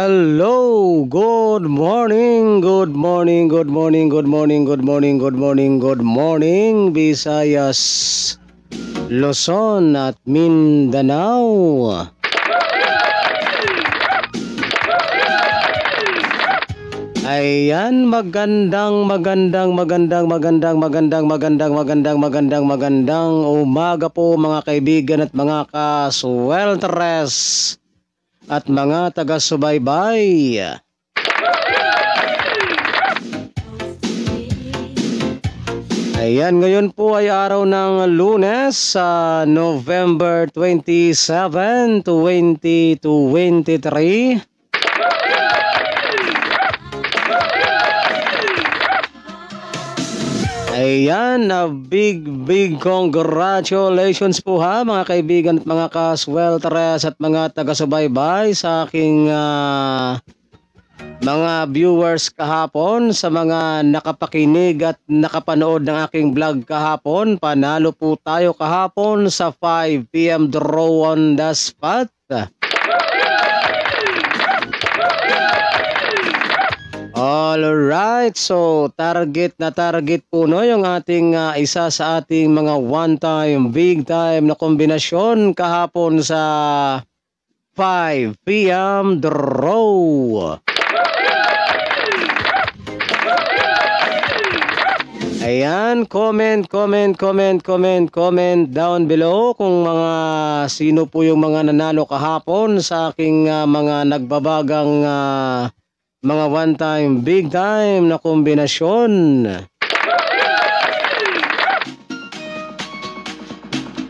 Hello, good morning, good morning, good morning, good morning, good morning, good morning, good morning, Visayas, Luzon at Mindanao. Ayan, magandang umaga po mga kaibigan at mga kaswelteres at mga taga-subaybay. Ayan, ngayon po ay araw ng Lunes sa November 27, 2023. Ayan, big congratulations po ha mga kaibigan at mga kaswelteres at mga taga-subaybay sa aking mga viewers kahapon, sa mga nakapakinig at nakapanood ng aking vlog kahapon. Panalo po tayo kahapon sa 5 PM draw on the spot. Alright, so target po no yung ating isa sa ating mga one-time, big-time na kombinasyon kahapon sa 5 PM draw. Ayan, comment down below kung mga sino po yung mga nanalo kahapon sa aking mga nagbabagang mga one-time, big-time na kombinasyon.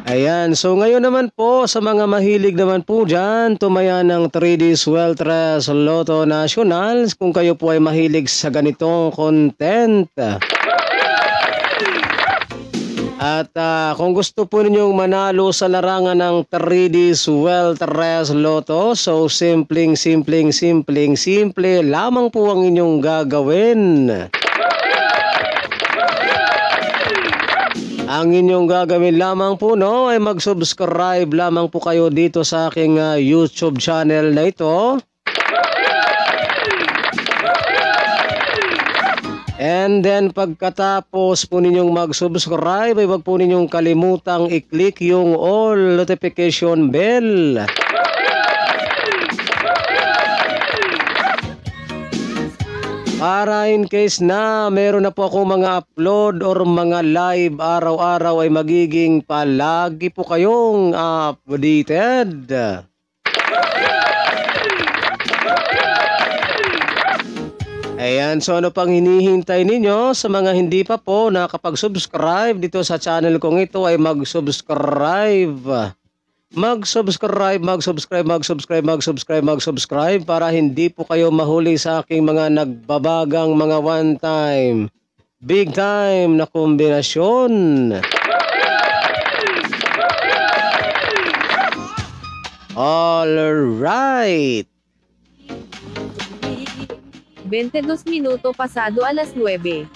Ayan, so ngayon naman po sa mga mahilig naman po dyan, tumaya ng 3D Sweltres Lotto National, kung kayo po ay mahilig sa ganitong content. At kung gusto po ninyong manalo sa larangan ng 3D Sweltres Lotto, so simple lamang po ang inyong gagawin. Ang inyong gagawin lamang po no ay mag-subscribe lamang po kayo dito sa aking YouTube channel na ito. And then pagkatapos po ninyong mag-subscribe ay wag po ninyong kalimutang i-click yung all notification bell. Para in case na meron na po ako mga upload or mga live araw-araw ay magiging palagi po kayong updated. Ayan, so ano pang hinihintay ninyo? Sa mga hindi pa po nakapag-subscribe dito sa channel kong ito ay mag-subscribe para hindi po kayo mahuli sa aking mga nagbabagang mga one-time, big-time na kombinasyon. Alright. 22 minuto pasado alas 9.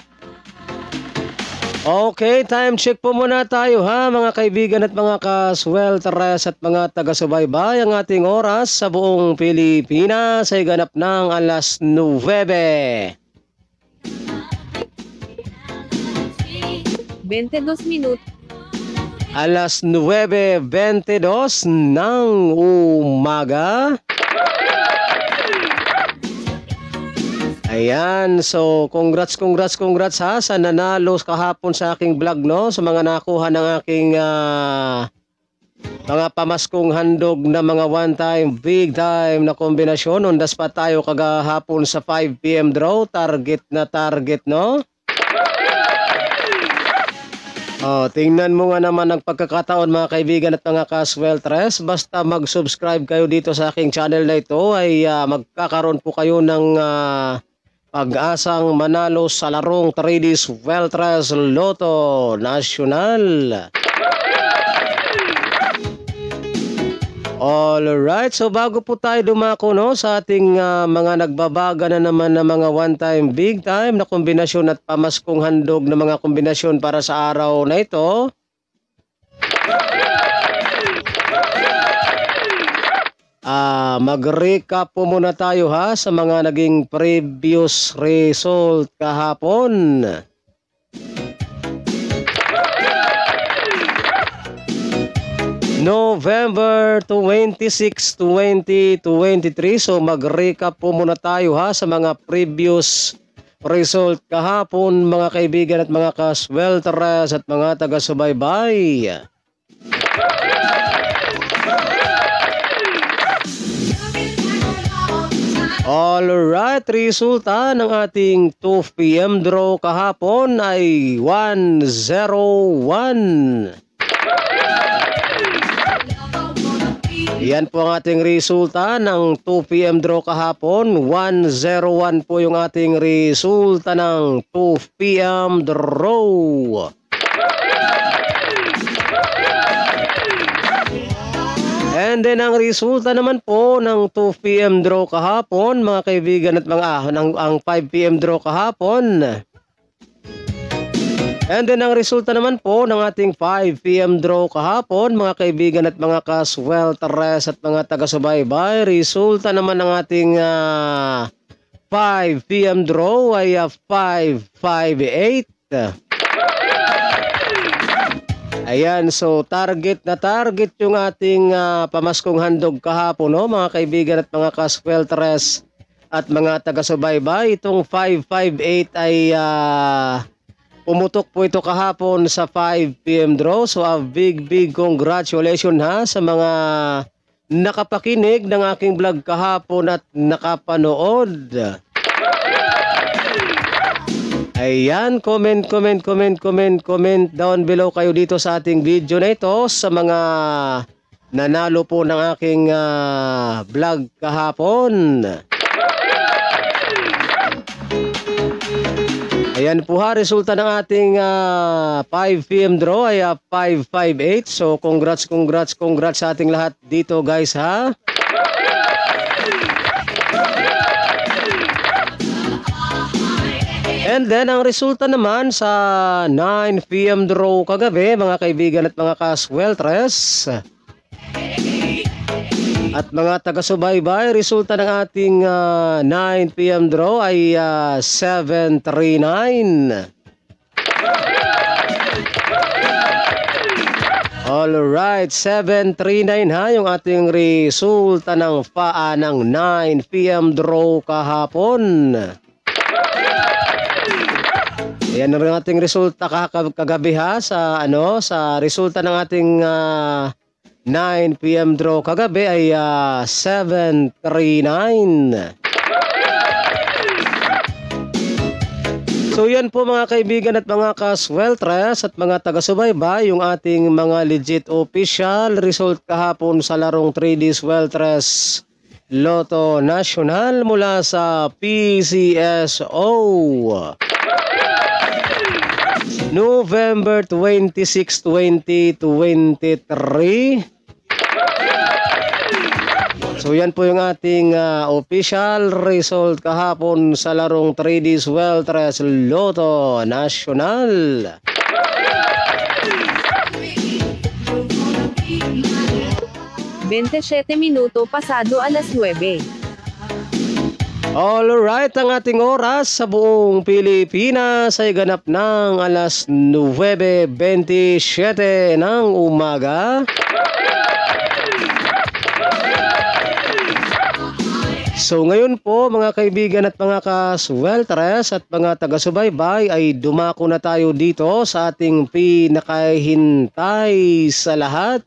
Okay, time check po muna tayo ha mga kaibigan at mga kaswelteres at mga taga-subaybay. Ang ating oras sa buong Pilipinas ay ganap ng alas 9. 22 minuto. Alas 9:22 ng umaga. Ayan, so congrats ha sa nanalo kahapon sa aking vlog no, sa mga nakuha ng aking mga pamaskong handog na mga one-time, big-time na kombinasyon. On the spot tayo kagahapon sa 5 PM draw, target no. Tingnan mo nga naman ang pagkakataon mga kaibigan at mga kasweltres. Basta mag-subscribe kayo dito sa aking channel na ito ay magkakaroon po kayo ng pag-asang manalo sa larong 3D Sweltres Lotto National. Alright, so bago po tayo dumako no, sa ating mga nagbabaga na naman na mga one-time, big-time na kombinasyon at pamaskong handog na mga kombinasyon para sa araw na ito. Mag-recap po muna tayo ha sa mga naging previous result kahapon. November 26, 2023. So mag-recap po muna tayo ha sa mga previous result kahapon mga kaibigan at mga kaswelteres at mga taga-subaybay. Alright, resulta ng ating 2 PM draw kahapon ay 101. Yan po ang ating resulta ng 2 PM draw kahapon. 101 po yung ating resulta ng 2 PM draw. And then ang resulta naman po ng 2 PM draw kahapon, mga kaibigan at mga ang 5 PM draw kahapon. And then ang resulta naman po ng ating 5 PM draw kahapon, mga kaibigan at mga kaswelteres at mga taga-subaybay. Resulta naman ng ating 5 PM draw ay 558. Ayan, so target yung ating pamaskong handog kahapon, no, mga kaibigan at mga kaswelteres at mga taga-subaybay. Itong 558 ay pumutok po ito kahapon sa 5 PM draw. So a big congratulations ha sa mga nakapakinig ng aking vlog kahapon at nakapanood. Ayan, comment down below kayo dito sa ating video na ito sa mga nanalo po ng aking vlog kahapon. Ayan po ha, resulta ng ating 5 PM draw ay 558. So congrats sa ating lahat dito guys ha. And then ang resulta naman sa 9 PM draw kagabi, mga kaibigan at mga kaswelteres at mga taga-subaybay, resulta ng ating 9 PM draw ay 739. Alright, 739 ha yung ating resulta ng ng 9 PM draw kahapon. Ayan ang ating resulta kagabi ha sa sa resulta ng ating 9 PM draw kagabi ay 739. So yan po mga kaibigan at mga kaswelteres at mga taga-subaybay yung ating mga legit official result kahapon sa larong 3D Swelteres Lotto National mula sa PCSO. November 26, 2023. So yan po yung ating official result kahapon sa larong 3D Swelteres Lotto National. Bentesiete minuto pasado alas 9. Alright, ang ating oras sa buong Pilipinas ay ganap ng alas 9:27 ng umaga. So ngayon po mga kaibigan at mga kaswelteres at mga taga-subaybay ay dumako na tayo dito sa ating pinakahintay sa lahat.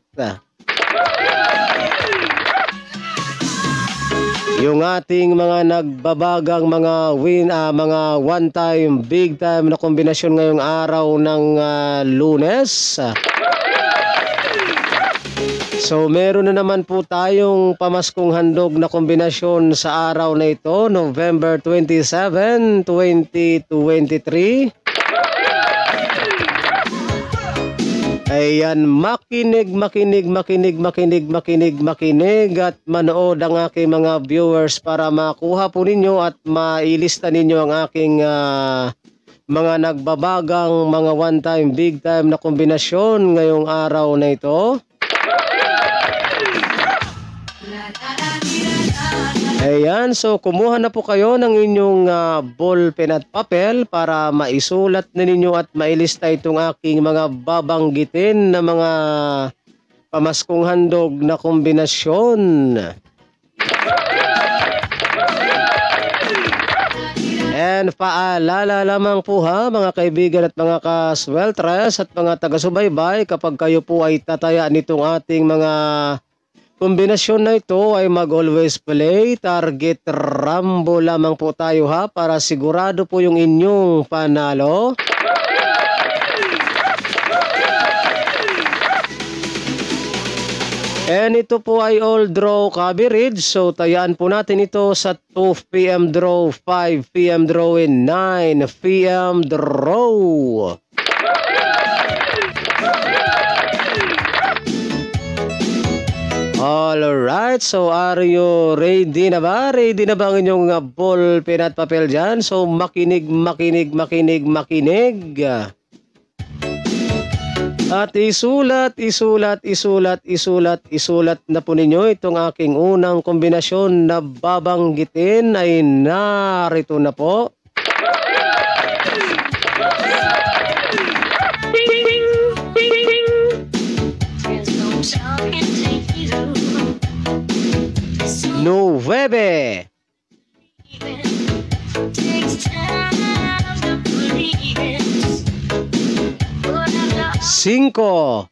Yung ating mga nagbabagang mga mga one time, big time na kombinasyon ngayong araw ng Lunes. So meron na naman po tayong pamaskong handog na kombinasyon sa araw na ito, November 27, 2023. Ayan, makinig at manood ang aking mga viewers para makuha po ninyo at mailista ninyo ang aking mga nagbabagang mga one time, big time na kombinasyon ngayong araw na ito. Ayan, so kumuha na po kayo ng inyong ball pen at papel para maisulat na ninyo at mailista itong aking mga babanggitin na mga pamaskong handog na kombinasyon. And paalala lamang po ha mga kaibigan at mga kasweltres at mga taga-subaybay, kapag kayo po ay tataya nitong ating mga kombinasyon na ito ay mag-always play target rambo lamang po tayo ha, para sigurado po yung inyong panalo. And ito po ay all draw coverage, so tayaan po natin ito sa 2 PM draw, 5 PM draw, and 9 PM draw. Alright, so are you ready na ba? Ready na ba ang inyong ball pen at papel dyan? So makinig. At isulat na po ninyo itong aking unang kombinasyon na babanggitin ay narito na po. Nueve. 5. 2.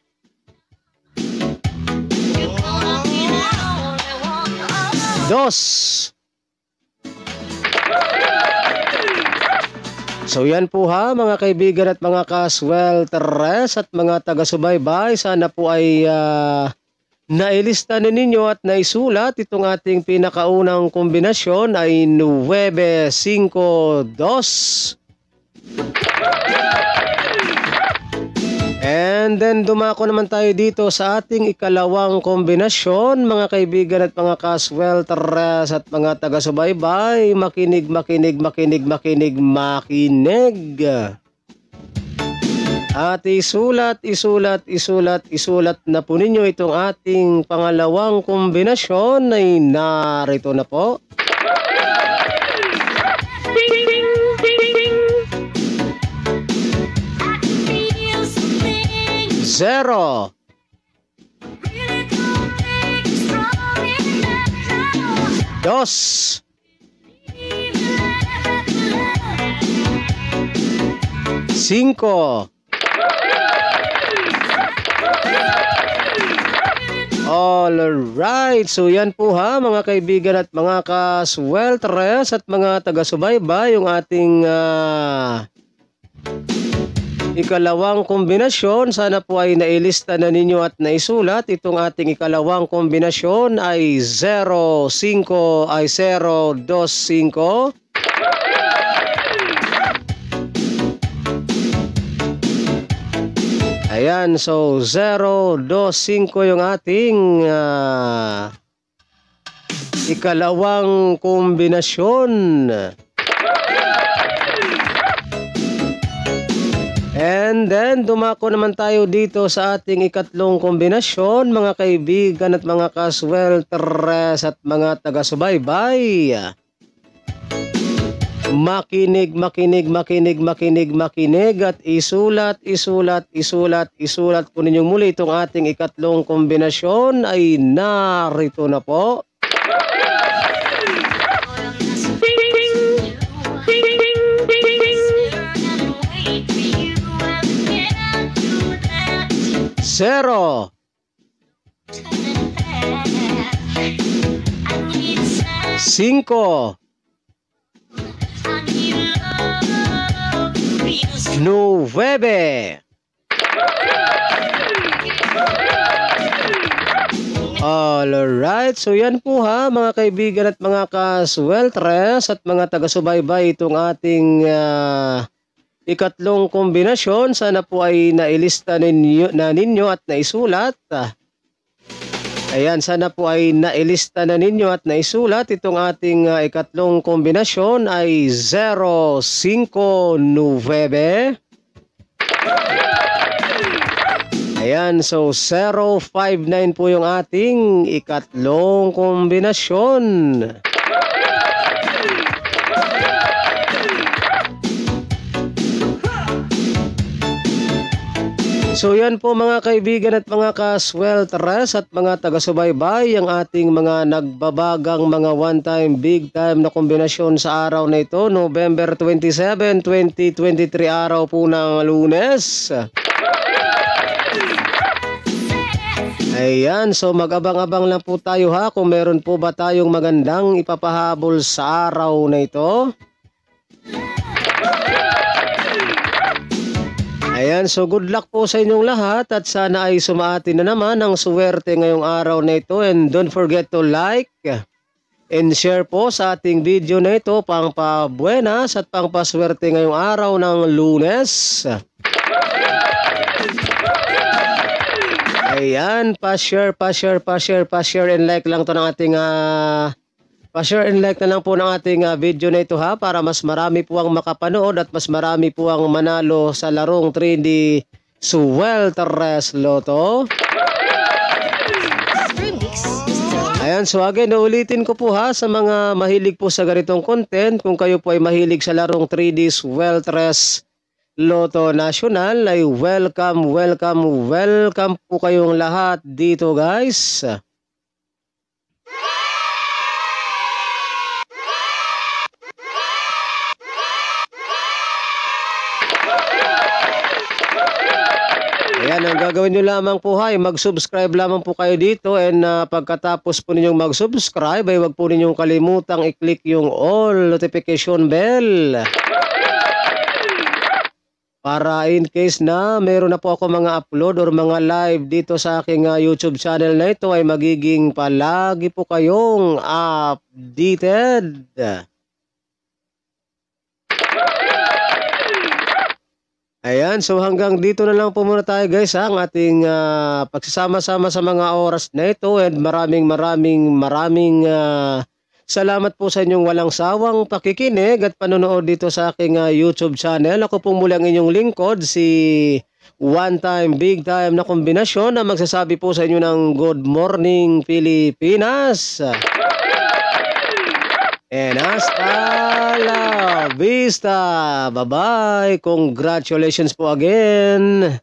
So yan po ha mga kaibigan at mga kasweltres at mga taga-subaybay, sana po ay nailista na ninyo at naisulat itong ating pinakaunang kombinasyon ay 9, 5, 2. And then dumako naman tayo dito sa ating ikalawang kombinasyon mga kaibigan at mga kasweltres at mga taga-subaybay. Makinig. At isulat na po ninyo itong ating pangalawang kombinasyon ay narito na po. Zero. 2. 5. Alright, so yan po ha mga kaibigan at mga kasweltres at mga taga-subaybay, yung ating ikalawang kombinasyon. Sana po ay nailista na ninyo at naisulat. Itong ating ikalawang kombinasyon ay 0, 5, 0, 2, 5. Ayan, so 0, 2, 5 yung ating ikalawang kombinasyon. And then dumako naman tayo dito sa ating ikatlong kombinasyon mga kaibigan at mga kasweltres at mga taga-subaybay. Makinig at isulat po ninyong muli itong ating ikatlong kombinasyon ay narito na po. Zero. 5. 9. Alright, so yan po ha mga kaibigan at mga kasweltres at mga taga-subaybay, itong ating ikatlong kombinasyon. Sana po ay nailista ninyo at naisulat. Ayan, sana po ay nailista na ninyo at naisulat. Itong ating ikatlong kombinasyon ay 0, 5, 9. Ayan, so 0, 5, 9 po yung ating ikatlong kombinasyon. So yan po mga kaibigan at mga ka-swelteres at mga taga-subaybay, ang ating mga nagbabagang mga one-time, big-time na kombinasyon sa araw na ito, November 27, 2023, araw po ng Lunes. Ayan, so mag-abang-abang lang po tayo ha kung meron po ba tayong magandang ipapahabol sa araw na ito. Ayan, so good luck po sa inyong lahat at sana ay sumaatin na naman ang swerte ngayong araw na ito, and don't forget to like and share po sa ating video na ito pang pabuenas at pang paswerte ngayong araw ng Lunes. Ayan, pa-share and like lang to ng ating pa-share and like na lang po ng ating video na ito ha, para mas marami po ang makapanood at mas marami po ang manalo sa larong 3D Swelteres Lotto. Ayan, so again, ulitin ko po ha sa mga mahilig po sa ganitong content, kung kayo po ay mahilig sa larong 3D Swelteres Lotto National, ay welcome po kayong lahat dito guys. Ayan, ang gagawin nyo lamang po ay mag-subscribe lamang po kayo dito, and pagkatapos po ninyong mag-subscribe ay wag po ninyong kalimutang i-click yung all notification bell. Para in case na meron na po ako mga upload or mga live dito sa aking YouTube channel na ito ay magiging palagi po kayong updated. Ayan, so hanggang dito na lang po muna tayo guys ha, ang ating pagsasama-sama sa mga oras na ito, and maraming salamat po sa inyong walang sawang pakikinig at panonood dito sa aking YouTube channel. Ako po muli ang inyong lingkod, si one time, big time na kombinasyon, na magsasabi po sa inyo ng good morning Pilipinas. And hasta la vista. Bye-bye. Congratulations po again.